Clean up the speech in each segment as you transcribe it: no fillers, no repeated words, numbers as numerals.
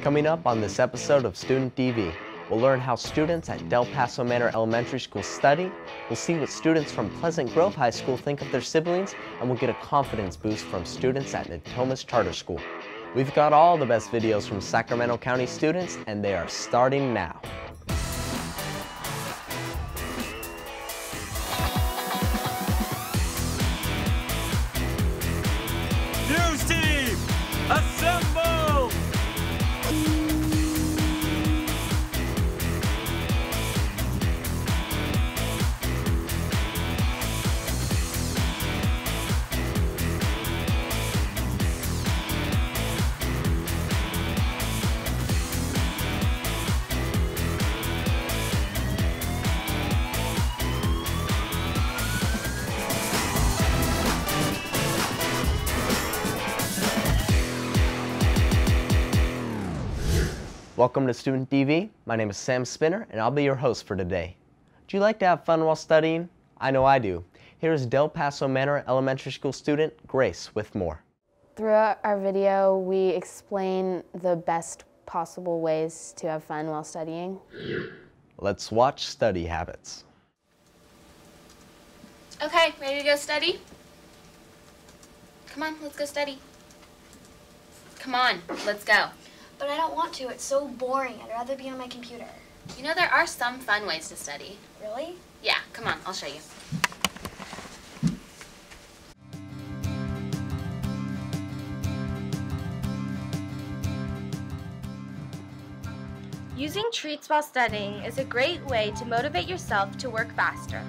Coming up on this episode of Student DV, we'll learn how students at Del Paso Manor Elementary School study, we'll see what students from Pleasant Grove High School think of their siblings, and we'll get a confidence boost from students at Natomas Charter School. We've got all the best videos from Sacramento County students, and they are starting now. News team, assemble! Welcome to Student DV. My name is Sam Spinner, and I'll be your host for today. Do you like to have fun while studying? I know I do. Here is Del Paso Manor Elementary School student Grace with more. Throughout our video, we explain the best possible ways to have fun while studying. Let's watch Study Habits. Okay, ready to go study? Come on, let's go study. Come on, let's go. But I don't want to. It's so boring. I'd rather be on my computer. You know, there are some fun ways to study. Really? Yeah, come on, I'll show you. Using treats while studying is a great way to motivate yourself to work faster.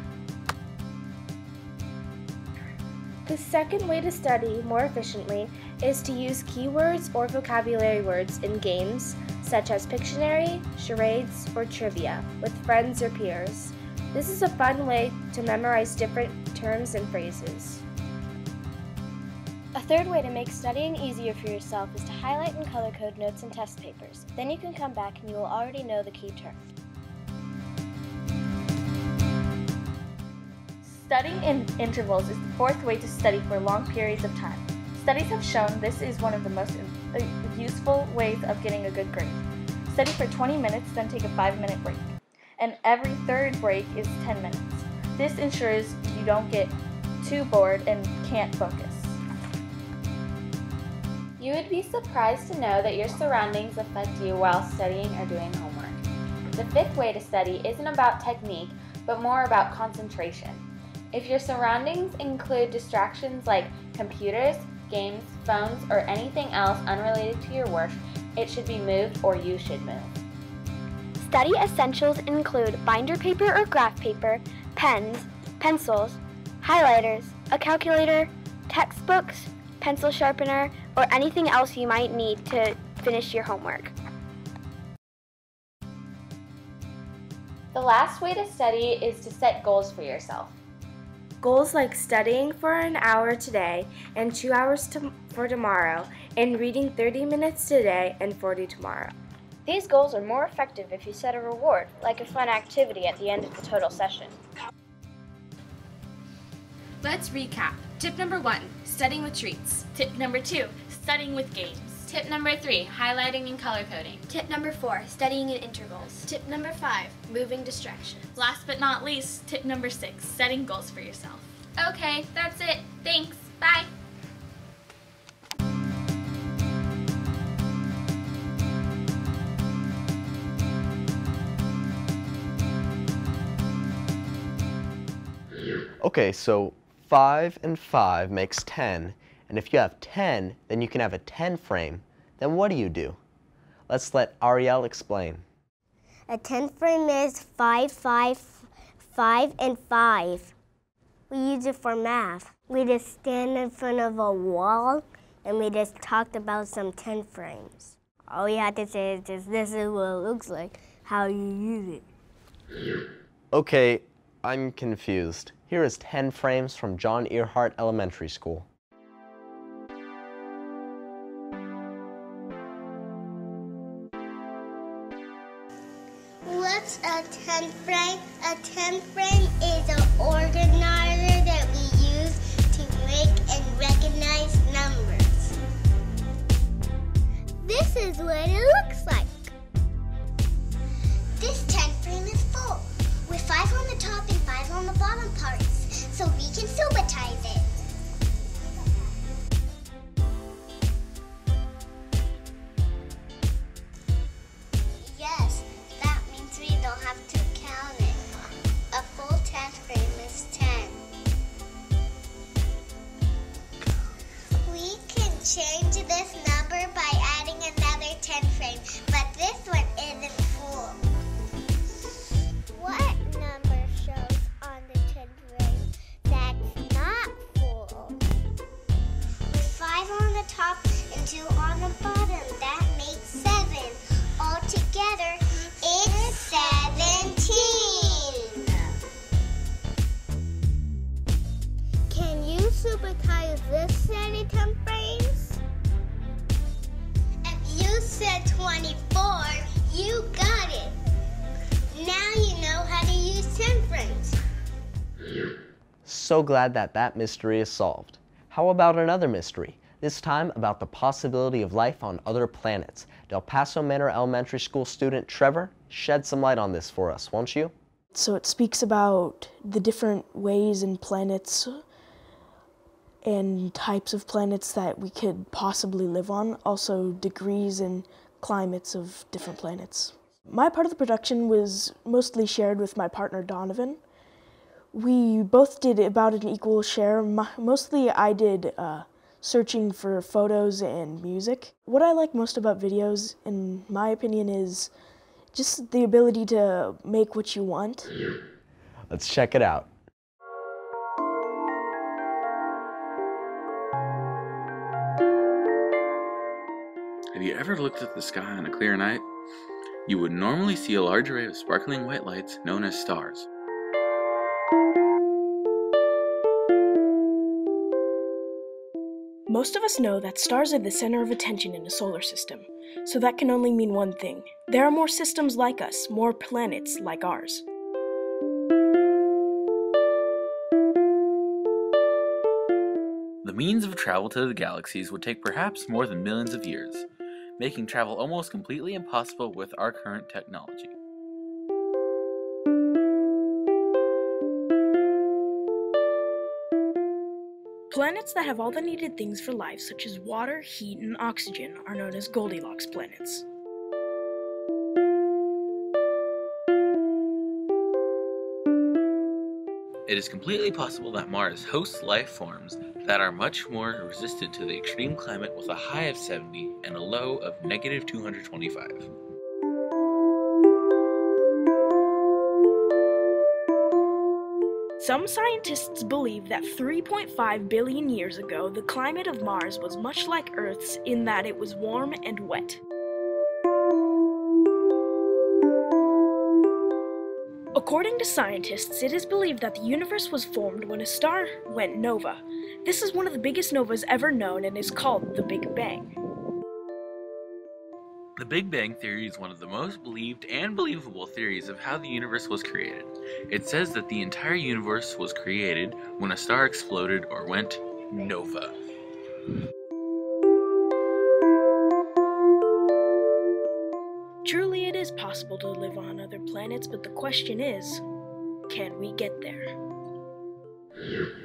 The second way to study more efficiently is to use keywords or vocabulary words in games such as Pictionary, charades, or trivia with friends or peers. This is a fun way to memorize different terms and phrases. A third way to make studying easier for yourself is to highlight and color code notes and test papers. Then you can come back and you will already know the key term. Studying in intervals is the fourth way to study for long periods of time. Studies have shown this is one of the most useful ways of getting a good grade. Study for 20 minutes, then take a 5-minute break. And every third break is 10 minutes. This ensures you don't get too bored and can't focus. You would be surprised to know that your surroundings affect you while studying or doing homework. The fifth way to study isn't about technique, but more about concentration. If your surroundings include distractions like computers, games, phones, or anything else unrelated to your work, it should be moved or you should move. Study essentials include binder paper or graph paper, pens, pencils, highlighters, a calculator, textbooks, pencil sharpener, or anything else you might need to finish your homework. The last way to study is to set goals for yourself. Goals like studying for an hour today and 2 hours for tomorrow, and reading 30 minutes today and 40 tomorrow. These goals are more effective if you set a reward, like a fun activity at the end of the total session. Let's recap. Tip number 1, studying with treats. Tip number 2, studying with games. Tip number 3, highlighting and color coding. Tip number 4, studying in intervals. Tip number 5, Moving distractions. last but not least, tip number 6, setting goals for yourself. Okay, that's it. Thanks. Bye. Okay, so 5 and 5 makes 10, and if you have 10, then you can have a 10 frame. Then what do? Let's let Arielle explain. A 10 frame is 5, 5, 5, and 5. We use it for math. We just stand in front of a wall and we just talked about some 10 frames. All you have to say is just, this is what it looks like, how you use it. Okay, I'm confused. Here is 10 frames from John Erhardt Elementary School. What's a 10 frame? A 10 frame is an organizer that we use to make and recognize numbers. This This is what it looks like. This tent frame is full, with 5 on the top and 5 on the bottom parts, so we can subatize it. Yes, that means we don't have to count it. A full tent frame is 10. We can change this number by adding another tent frame, but this one isn't full. What number shows on the tent frame that's not full? With 5 on the top and 2 on the bottom, that makes 7. Altogether, it's 17. Can you subatize this many tent frames? If you said 24, you got it. Now you know how to use tent frames. So glad that that mystery is solved. How about another mystery? This time about the possibility of life on other planets. Del Paso Manor Elementary School student Trevor, shed some light on this for us, won't you? So it speaks about the different ways and planets and types of planets that we could possibly live on, also degrees and climates of different planets. My part of the production was mostly shared with my partner Donovan. We both did about an equal share. Mostly I did searching for photos and music. What I like most about videos, in my opinion, is just the ability to make what you want. Let's check it out. Have you ever looked at the sky on a clear night? You would normally see a large array of sparkling white lights known as stars. Most of us know that stars are the center of attention in the solar system, so that can only mean one thing. There are more systems like us, more planets like ours. The means of travel to the galaxies would take perhaps more than millions of years, making travel almost completely impossible with our current technology. Planets that have all the needed things for life, such as water, heat, and oxygen, are known as Goldilocks planets. It is completely possible that Mars hosts life forms that are much more resistant to the extreme climate with a high of 70 and a low of negative 225. Some scientists believe that 3.5 billion years ago, the climate of Mars was much like Earth's in that it was warm and wet. According to scientists, it is believed that the universe was formed when a star went nova. This is one of the biggest novas ever known and is called the Big Bang. The Big Bang Theory is one of the most believed and believable theories of how the universe was created. It says that the entire universe was created when a star exploded or went nova. Truly, it is possible to live on other planets, but the question is, can we get there?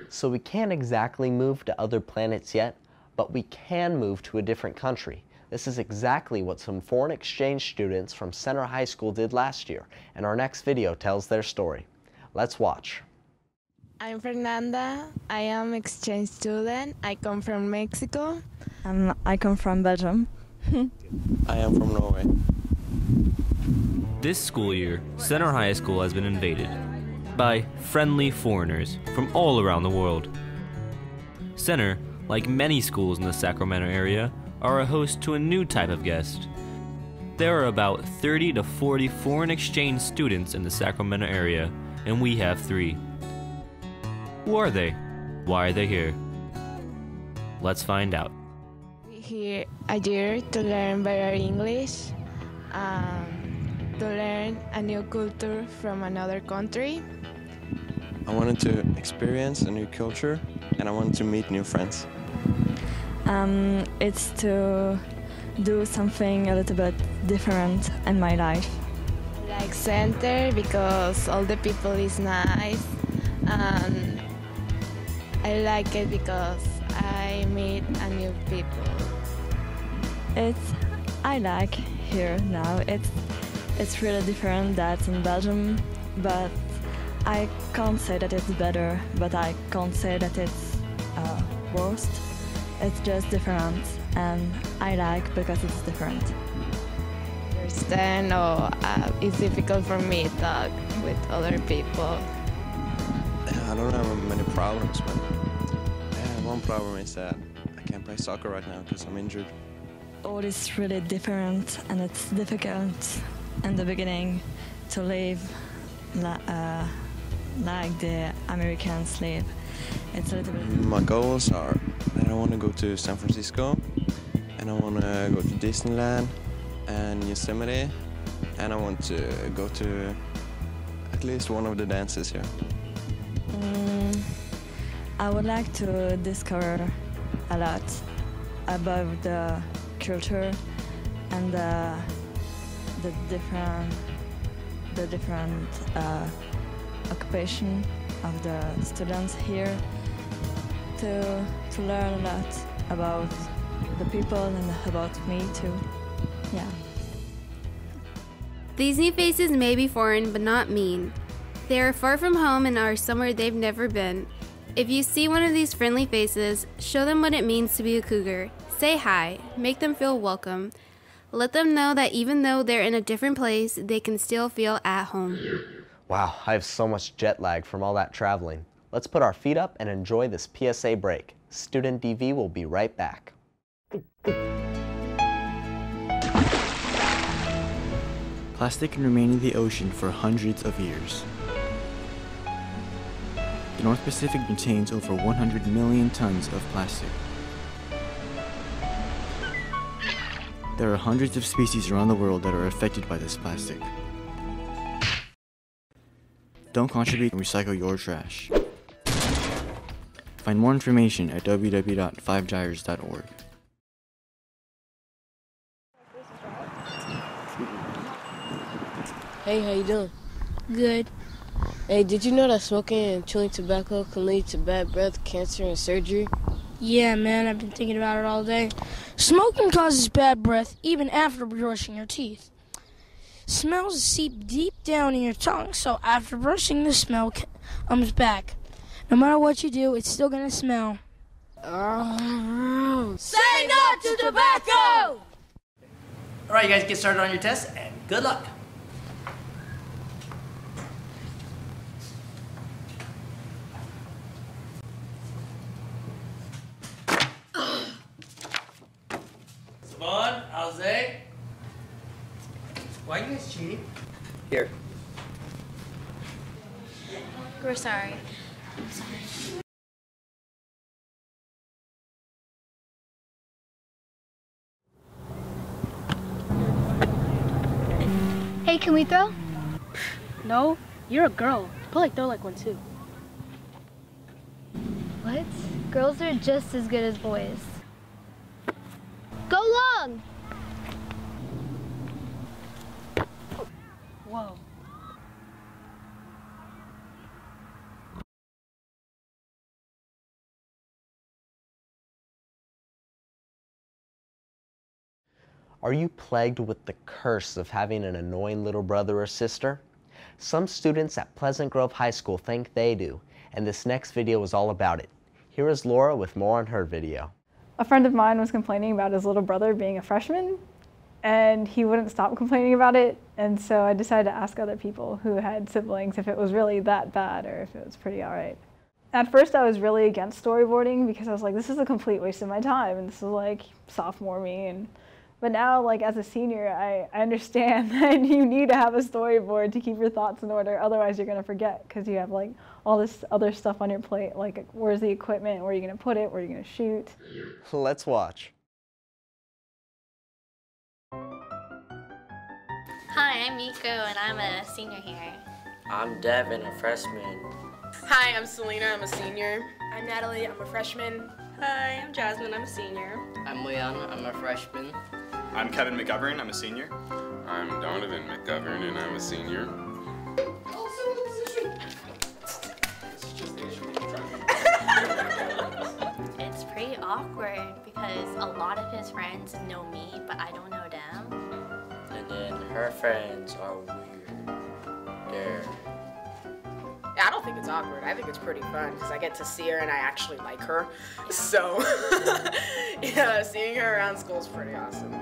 So we can't exactly move to other planets yet, but we can move to a different country. This is exactly what some foreign exchange students from Center High School did last year, and our next video tells their story. Let's watch. I'm Fernanda. I am exchange student. I come from Mexico. I come from Belgium. I am from Norway. This school year, Center High School has been invaded by friendly foreigners from all around the world. Center, like many schools in the Sacramento area, are a host to a new type of guest. There are about 30 to 40 foreign exchange students in the Sacramento area, and we have 3. Who are they? Why are they here? Let's find out. We're here a year to learn better English, to learn a new culture from another country. I wanted to experience a new culture and I wanted to meet new friends. It's to do something a little bit different in my life. I like center because all the people is nice, and I like it because I meet a new people. I like here now. It's really different than in Belgium, but I can't say that it's better, but I can't say that it's worst. It's just different, and I like because it's different. Understand, or it's difficult for me to talk with other people. I don't have many problems, but one problem is that I can't play soccer right now because I'm injured. All is really different, and it's difficult in the beginning to live like the Americans live. It's a little bit. My goals are that I want to go to San Francisco, and I want to go to Disneyland and Yosemite, and I want to go to at least one of the dances here. I would like to discover a lot about the culture and the different occupation of the students here, to learn a lot about the people and about me too. Yeah. These new faces may be foreign but not mean. They are far from home and are somewhere they've never been. If you see one of these friendly faces, show them what it means to be a cougar. Say hi, make them feel welcome. Let them know that even though they're in a different place, they can still feel at home. Wow, I have so much jet lag from all that traveling. Let's put our feet up and enjoy this PSA break. Student DV will be right back. Plastic can remain in the ocean for hundreds of years. The North Pacific contains over 100 million tons of plastic. There are hundreds of species around the world that are affected by this plastic. Don't contribute and recycle your trash. Find more information at www.5gyres.org. Hey, how you doing? Good. Hey, did you know that smoking and chewing tobacco can lead to bad breath, cancer, and surgery? Yeah, man, I've been thinking about it all day. Smoking causes bad breath even after brushing your teeth. Smells seep deep down in your tongue, so after brushing, the smell comes back. No matter what you do, it's still gonna smell. Say no to tobacco! All right, you guys, get started on your test, and good luck. Savon, Alze. Why are you guys cheating? Here. We're sorry. I'm sorry. Hey, can we throw? No, you're a girl. Probably throw like one too. What? Girls are just as good as boys. Go long! Whoa. Are you plagued with the curse of having an annoying little brother or sister? Some students at Pleasant Grove High School think they do, and this next video is all about it. Here is Laura with more on her video. A friend of mine was complaining about his little brother being a freshman, and he wouldn't stop complaining about it, and so I decided to ask other people who had siblings if it was really that bad or if it was pretty all right. At first I was really against storyboarding because I was like, this is a complete waste of my time, and this is like sophomore me. But now, like as a senior, I understand that you need to have a storyboard to keep your thoughts in order, otherwise you're gonna forget because you have like all this other stuff on your plate, like where's the equipment, where are you gonna put it, where are you gonna shoot. Let's watch. Hi, I'm Miko and I'm a senior here. I'm Devin, a freshman. Hi, I'm Selena, I'm a senior. I'm Natalie, I'm a freshman. Hi, I'm Jasmine, I'm a senior. I'm Leon, I'm a freshman. I'm Kevin McGovern, I'm a senior. I'm Donovan McGovern, and I'm a senior. It's pretty awkward because a lot of his friends know me, but I don't know them. And then her friends are weird. They're... Yeah, I don't think it's awkward. I think it's pretty fun because I get to see her and I actually like her. So, yeah, seeing her around school is pretty awesome.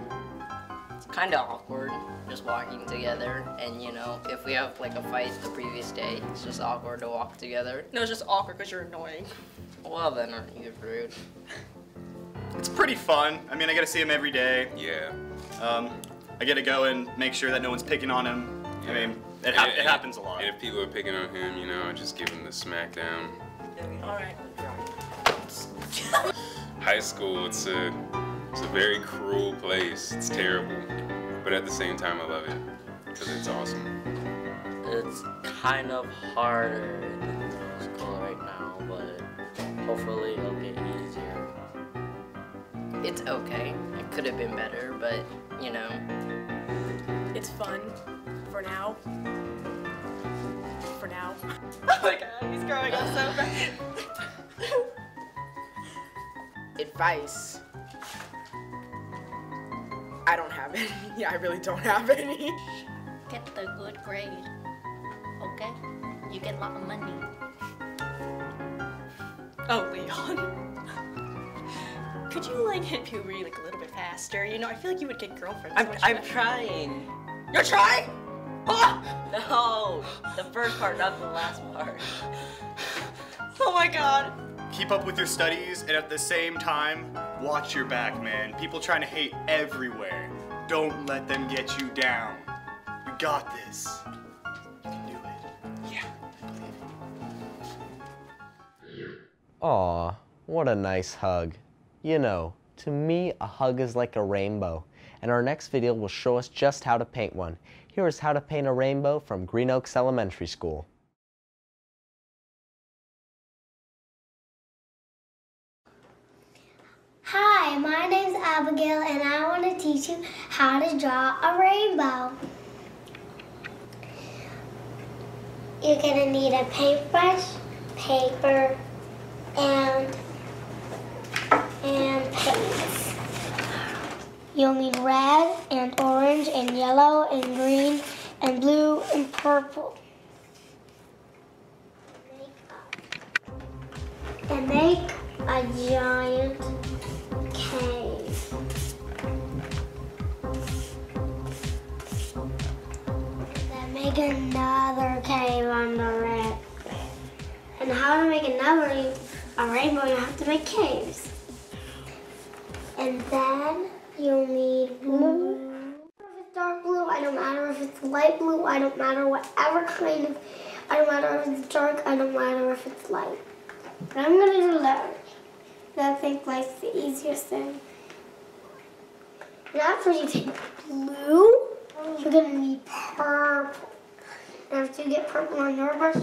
It's kind of awkward just walking together, and you know, if we have like a fight the previous day, it's just awkward to walk together. No, it's just awkward because you're annoying. Well, then aren't you rude? It's pretty fun. I mean, I get to see him every day. Yeah. I get to go and make sure that no one's picking on him. Yeah. I mean, it happens a lot. And if people are picking on him, you know, I just give him the smackdown. Alright. High school, it's a very cruel place. It's terrible. But at the same time, I love it because it's awesome. It's kind of harder than middle school right now, but hopefully it'll get easier. It's okay. It could have been better, but you know. It's fun for now. For now. Oh my god, he's growing up so fast. Advice. I don't have any. Yeah, I really don't have any. Get the good grade, okay? You get a lot of money. Oh, Leon. Could you like hit puberty like a little bit faster? You know, I feel like you would get girlfriends. I'm trying. You're trying? Oh! No, the first part, not the last part. Oh my god. Keep up with your studies, and at the same time, watch your back, man. People trying to hate everywhere. Don't let them get you down. You got this. You can do it. Yeah. Aw, what a nice hug. You know, to me, a hug is like a rainbow, and our next video will show us just how to paint one. Here is how to paint a rainbow from Green Oaks Elementary School. Hi, my name's Abigail, and I want to teach you how to draw a rainbow. You're going to need a paintbrush, paper, and paints. You'll need red and orange and yellow and green and blue and purple. And make a giant cave. Then make another cave under it. And how to make a rainbow, you have to make caves. And then you'll need blue. If it's dark blue, I don't matter if it's light blue, I don't matter whatever kind of, I don't matter if it's dark, I don't matter if it's light. But I'm gonna do letters. I think light's the easiest thing. And after you take blue, you're gonna need purple. And after you get purple on your brush,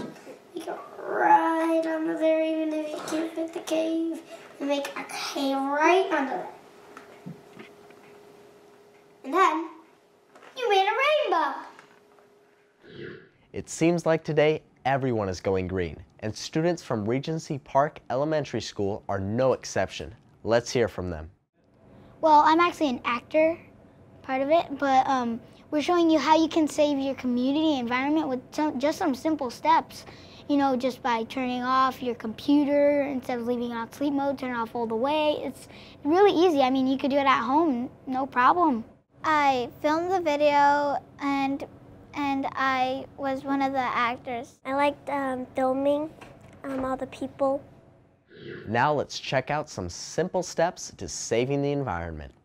you go right under there, even if you can't fit the cave, and make a cave right under it. And then, you made a rainbow. It seems like today everyone is going green, and students from Regency Park Elementary School are no exception. Let's hear from them. Well, I'm actually an actor, part of it, but we're showing you how you can save your community environment with just some simple steps. You know, just by turning off your computer, instead of leaving it on sleep mode, turn it off all the way. It's really easy. I mean, you could do it at home, no problem. I filmed the video and I was one of the actors. I liked filming all the people. Now let's check out some simple steps to saving the environment.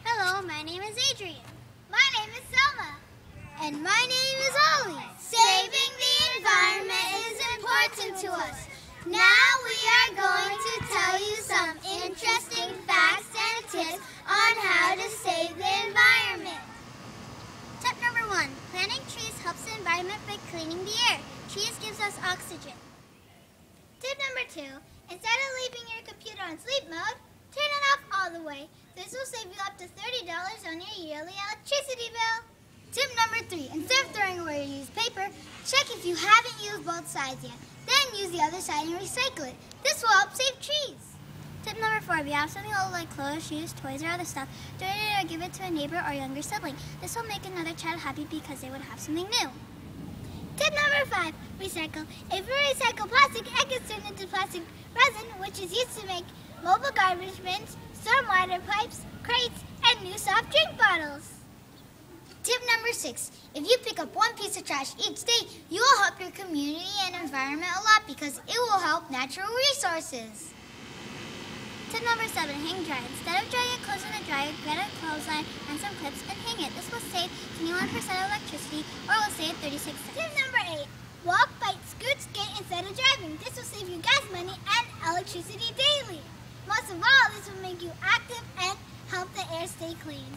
Hello, my name is Adrien. My name is Salma. And my name is Ollie. Saving the environment is important to us. Now we are going to tell you some interesting facts and tips on how to save the environment. Tip number 1, planting trees helps the environment by cleaning the air. Trees gives us oxygen. Tip number 2, instead of leaving your computer on sleep mode, turn it off all all the way. This will save you up to $30 on your yearly electricity bill. Tip number 3, instead of throwing away your used paper, check if you haven't used both sides yet. Then use the other side and recycle it. This will help save trees. Tip number 4, if you have something old like clothes, shoes, toys, or other stuff, donate it or give it to a neighbor or younger sibling. This will make another child happy because they would have something new. Tip number 5, recycle. If you recycle plastic, it gets turned into plastic resin, which is used to make mobile garbage bins, stormwater pipes, crates, and new soft drink bottles. Tip number 6, if you pick up one piece of trash each day, you will help your community and environment a lot because it will help natural resources. Tip number 7, hang dry. Instead of drying your clothes in the dryer, get a clothesline and some clips and hang it. This will save 21% of electricity or will save 36 cents. Tip number 8, walk, bike, scoot, skate instead of driving. This will save you gas money and electricity daily. Most of all, this will make you active and help the air stay clean.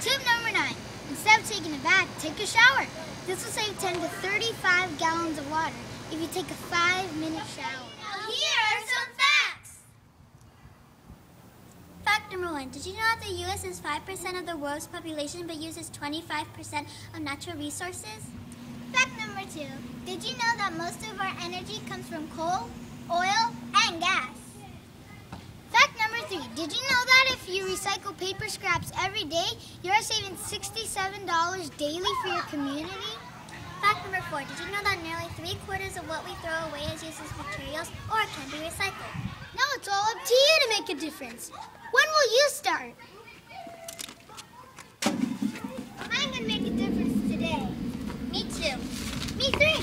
Tip number 9, instead of taking a bath, take a shower. This will save 10 to 35 gallons of water if you take a 5-minute shower. Now here are some facts. Fact number 1, did you know that the U.S. is 5% of the world's population but uses 25% of natural resources? Fact number 2, did you know that most of our energy comes from coal, oil, and gas? Fact number 3, did you know that if you recycle paper scraps every day, you're saving $67 daily for your community? Fact number 4, did you know that nearly 3/4 of what we throw away is used as materials or can be recycled? Now it's all up to you to make a difference. When will you start? I'm going to make a difference today. Me too. Me 3.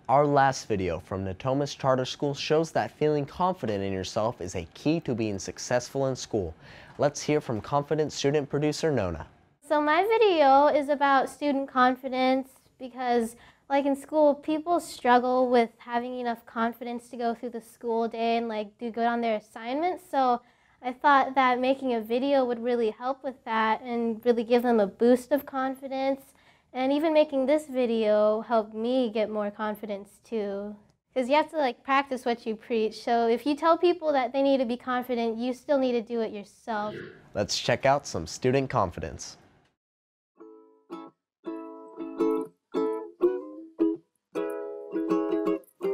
Our last video from Natomas Charter School shows that feeling confident in yourself is a key to being successful in school. Let's hear from confident student producer Nona. So my video is about student confidence because, like in school, people struggle with having enough confidence to go through the school day and do good on their assignments. So I thought that making a video would really help with that and really give them a boost of confidence. And even making this video helped me get more confidence too. Because you have to practice what you preach. So if you tell people that they need to be confident, you still need to do it yourself. Let's check out some student confidence.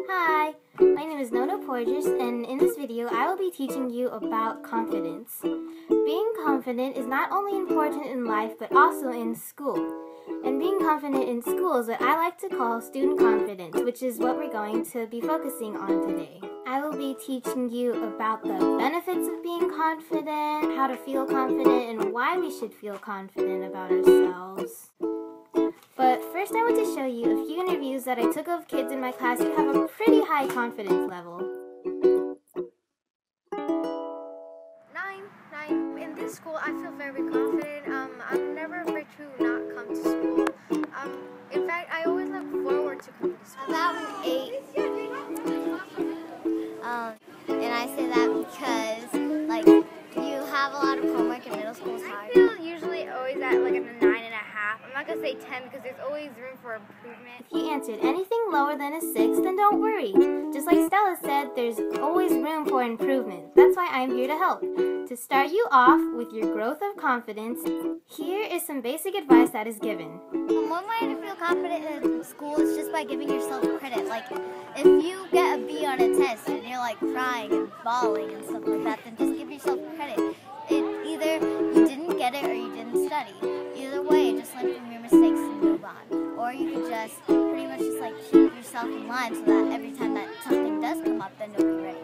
Hi, my name is Nona Poydras, and in this video I will be teaching you about confidence. Being confident is not only important in life but also in school. And being confident in school is what I like to call student confidence, which is what we're going to be focusing on today. I will be teaching you about the benefits of being confident, how to feel confident, and why we should feel confident about ourselves. But first I want to show you a few interviews that I took of kids in my class who have a pretty high confidence level. 9. In this school, I feel very confident. I'm never afraid to not come to school. In fact, I always look forward to coming to school. About an 8. And I say that because, you have a lot of homework in middle school is hard. I feel usually always at a 9.5. I'm not going to say 10 because there's always room for improvement. If you answered anything lower than a 6, then don't worry. Just like Stella said, there's always room for improvement. That's why I'm here to help. To start you off with your growth of confidence, here is some basic advice that is given. One way to feel confident in school is just by giving yourself credit. If you get a B on a test and you're crying and bawling and stuff like that, then just give yourself credit. Either you didn't get it or you didn't study. Either way, just learn from your mistakes and move on. Or you could just pretty much just keep yourself in line so that every time that something does come up, then you'll be ready.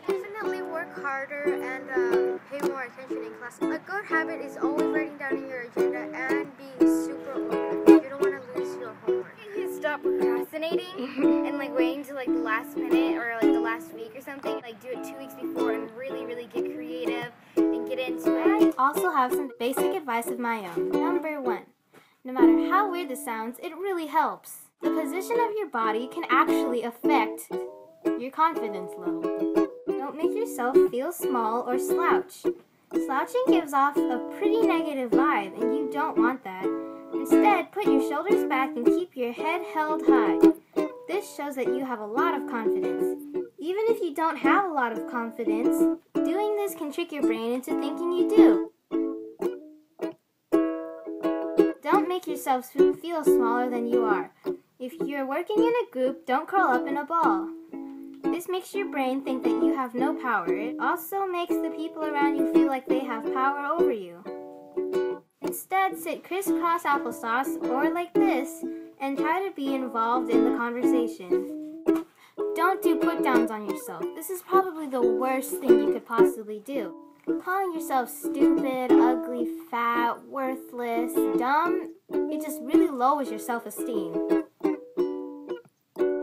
Definitely work harder and pay more attention in class. A good habit is always writing down in your agenda and being super organized. You don't want to lose your homework. You can stop procrastinating and waiting till the last minute or the last week or something. Do it 2 weeks before and really get creative and get into it. I also have some basic advice of my own. Number 1, no matter how weird this sounds, it really helps. The position of your body can actually affect your confidence level. Don't make yourself feel small or slouch. Slouching gives off a pretty negative vibe, and you don't want that. Instead, put your shoulders back and keep your head held high. This shows that you have a lot of confidence. Even if you don't have a lot of confidence, doing this can trick your brain into thinking you do. Don't make yourself feel smaller than you are. If you're working in a group, don't curl up in a ball. This makes your brain think that you have no power. It also makes the people around you feel like they have power over you. Instead, sit crisscross applesauce or like this and try to be involved in the conversation. Don't do put-downs on yourself. This is probably the worst thing you could possibly do. Calling yourself stupid, ugly, fat, worthless, dumb, it just really lowers your self-esteem.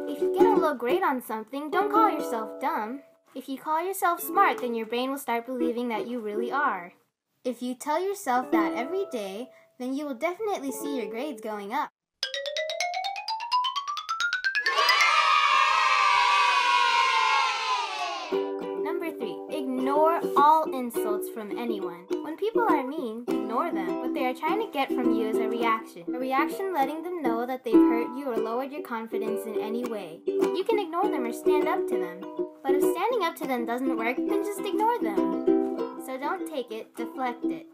If you get a low grade on something, don't call yourself dumb. If you call yourself smart, then your brain will start believing that you really are. If you tell yourself that every day, then you will definitely see your grades going up. Number 3, ignore all insults from anyone. When people are mean, ignore them. What they are trying to get from you is a reaction. A reaction letting them know that they've hurt you or lowered your confidence in any way. You can ignore them or stand up to them. But if standing up to them doesn't work, then just ignore them. So don't take it, deflect it.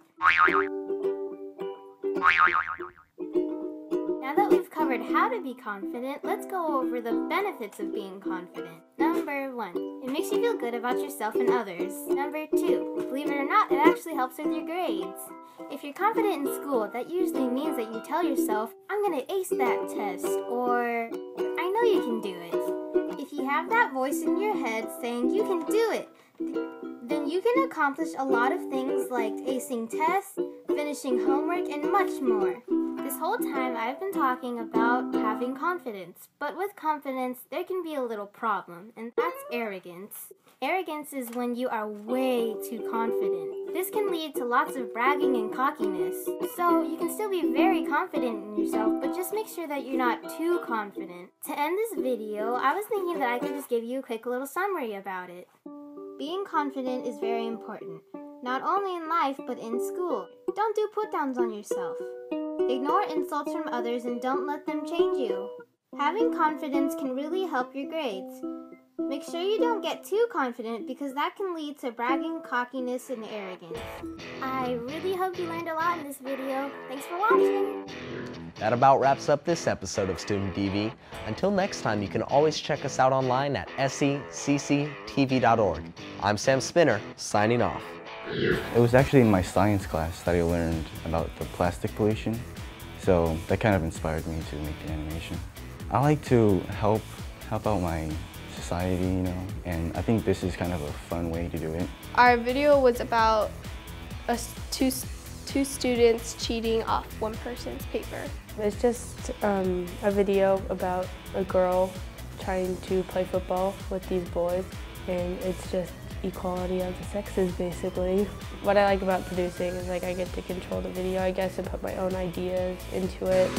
Now that we've covered how to be confident, let's go over the benefits of being confident. Number 1, it makes you feel good about yourself and others. Number 2, believe it or not, it actually helps with your grades. If you're confident in school, that usually means that you tell yourself, I'm gonna ace that test, or I know you can do it. If you have that voice in your head saying you can do it, then you can accomplish a lot of things like acing tests, finishing homework, and much more. This whole time I've been talking about having confidence, but with confidence there can be a little problem, and that's arrogance. Arrogance is when you are way too confident. This can lead to lots of bragging and cockiness. So you can still be very confident in yourself, but just make sure that you're not too confident. To end this video, I was thinking that I could just give you a quick little summary about it. Being confident is very important, not only in life but in school. Don't do put-downs on yourself. Ignore insults from others and don't let them change you. Having confidence can really help your grades. Make sure you don't get too confident because that can lead to bragging, cockiness, and arrogance. I really hope you learned a lot in this video. Thanks for watching. That about wraps up this episode of Student TV. Until next time, you can always check us out online at secctv.org. I'm Sam Spinner, signing off. It was actually in my science class that I learned about the plastic pollution, so that kind of inspired me to make the animation. I like to help out my society, you know, and I think this is kind of a fun way to do it. Our video was about two students cheating off one person's paper. It's just a video about a girl trying to play football with these boys, and it's just equality of the sexes, basically. What I like about producing is like I get to control the video, I guess, and put my own ideas into it.